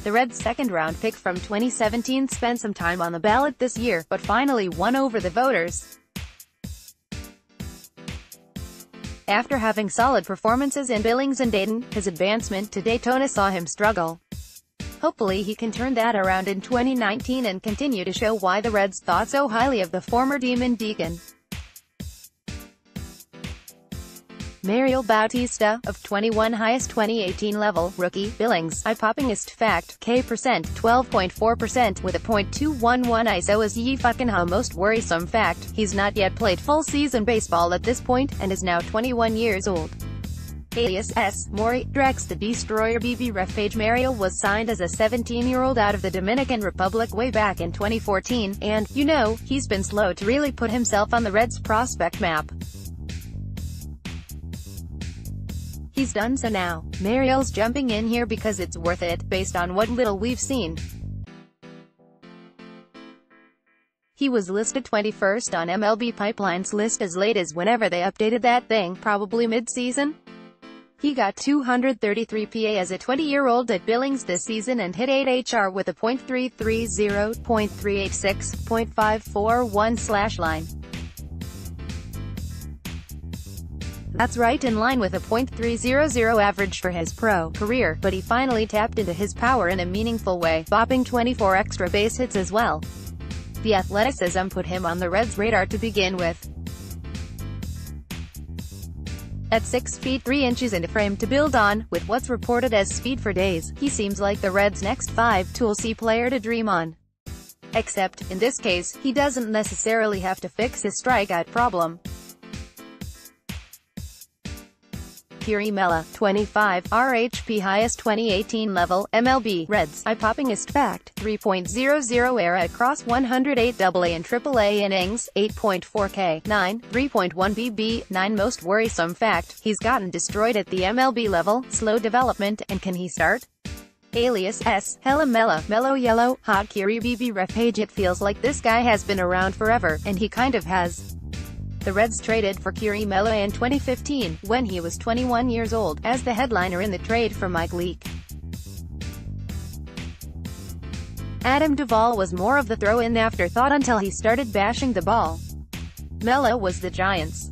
The Reds' second-round pick from 2017 spent some time on the ballot this year, but finally won over the voters. After having solid performances in Billings and Dayton, his advancement to Daytona saw him struggle. Hopefully he can turn that around in 2019 and continue to show why the Reds thought so highly of the former Demon Deacon. Mariel Bautista, of 21 highest 2018 level, rookie, Billings, Eye-Poppingest Fact, K%, 12.4%, with a .211 ISO is yee-fuckin Most Worrisome Fact. He's not yet played full season baseball at this point, and is now 21 years old. Alias S. Maury, Drex the Destroyer BB ref page. Mariel was signed as a 17-year-old out of the Dominican Republic way back in 2014, and, you know, he's been slow to really put himself on the Reds' prospect map. He's done so now. Mariel's jumping in here because it's worth it, based on what little we've seen. He was listed 21st on MLB Pipeline's list as late as whenever they updated that thing, probably mid-season. He got 233 PA as a 20-year-old at Billings this season and hit .8 HR with a .330, .386, .541 /line. That's right in line with a .300 average for his pro career, but he finally tapped into his power in a meaningful way, bopping 24 extra base hits as well. The athleticism put him on the Reds' radar to begin with. At 6 feet 3 inches and a frame to build on, with what's reported as speed for days, he seems like the Reds' next 5-tool C player to dream on. Except, in this case, he doesn't necessarily have to fix his strikeout problem. Kiri Mela, 25, RHP highest 2018 level, MLB, Reds, Eye-Poppingest Fact, 3.00 ERA across 108 AA and AAA innings, 8.4 K, 9, 3.1 BB, 9 Most Worrisome Fact, he's gotten destroyed at the MLB level, slow development, and can he start? Alias S. Hella Mela, Mellow Yellow, Hot Kiri BB ref page. It feels like this guy has been around forever, and he kind of has. The Reds traded for Kiri Mela in 2015, when he was 21 years old, as the headliner in the trade for Mike Leake. Adam Duvall was more of the throw-in afterthought until he started bashing the ball. Mela was the Giants.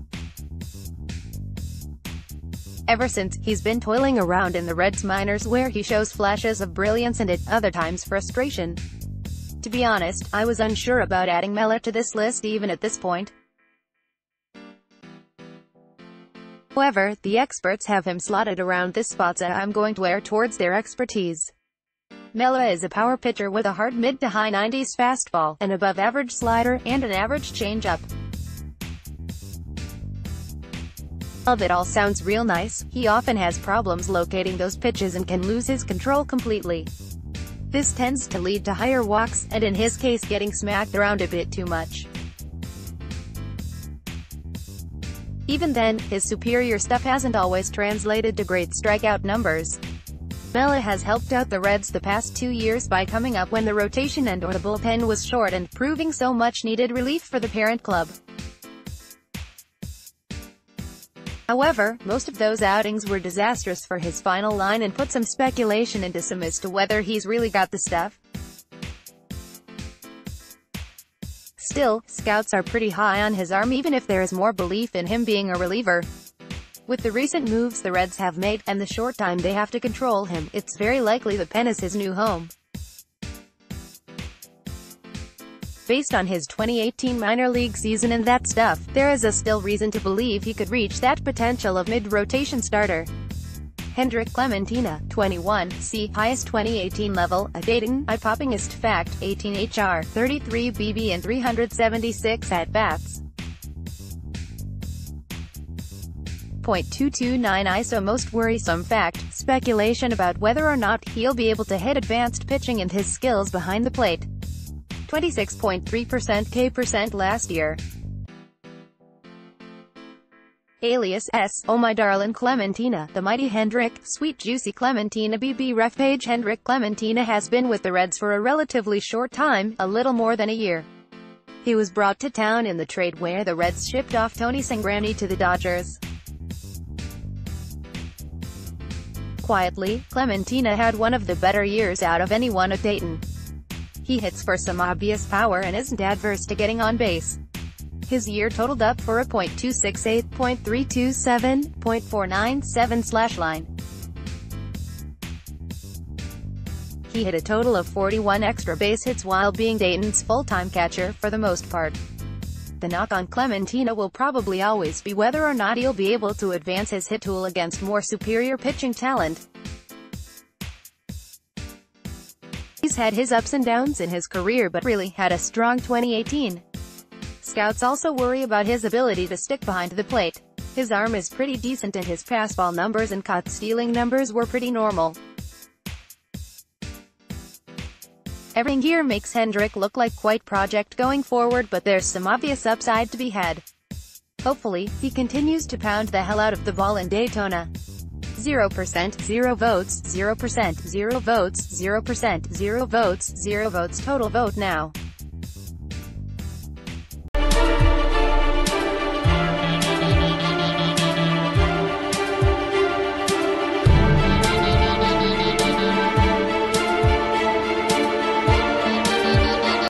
Ever since, he's been toiling around in the Reds minors where he shows flashes of brilliance and at other times frustration. To be honest, I was unsure about adding Mela to this list even at this point. However, the experts have him slotted around this spot, so I'm going to err towards their expertise. Mela is a power pitcher with a hard mid to high 90s fastball, an above-average slider, and an average changeup. While that all sounds real nice, he often has problems locating those pitches and can lose his control completely. This tends to lead to higher walks, and in his case getting smacked around a bit too much. Even then, his superior stuff hasn't always translated to great strikeout numbers. Mela has helped out the Reds the past 2 years by coming up when the rotation and/or the bullpen was short and proving so much needed relief for the parent club. However, most of those outings were disastrous for his final line and put some speculation into some as to whether he's really got the stuff. Still, scouts are pretty high on his arm even if there is more belief in him being a reliever. With the recent moves the Reds have made, and the short time they have to control him, it's very likely the pen is his new home. Based on his 2018 minor league season and that stuff, there is still reason to believe he could reach that potential of mid-rotation starter. Hendrik Clementina, 21, C, highest 2018 level, at Dayton, Eye-Poppingest Fact, 18 HR, 33 BB and 376 at-bats. .229 ISO Most Worrisome Fact, speculation about whether or not he'll be able to hit advanced pitching and his skills behind the plate. 26.3% K% last year. Alias S. Oh my darlin' Clementina, the mighty Hendrik, sweet juicy Clementina BB ref page. Hendrik Clementina has been with the Reds for a relatively short time, a little more than a year. He was brought to town in the trade where the Reds shipped off Tony Sangrani to the Dodgers. Quietly, Clementina had one of the better years out of anyone at Dayton. He hits for some obvious power and isn't adverse to getting on base. His year totaled up for a .268, .327, .497 slash line. He hit a total of 41 extra base hits while being Dayton's full-time catcher for the most part. The knock on Clementina will probably always be whether or not he'll be able to advance his hit tool against more superior pitching talent. He's had his ups and downs in his career but really had a strong 2018. Scouts also worry about his ability to stick behind the plate. His arm is pretty decent and his fastball numbers and caught-stealing numbers were pretty normal. Everything here makes Hendrick look like quite project going forward, but there's some obvious upside to be had. Hopefully, he continues to pound the hell out of the ball in Daytona. 0%, 0 votes, 0%, 0 votes, 0%, 0 votes, 0 votes total vote now.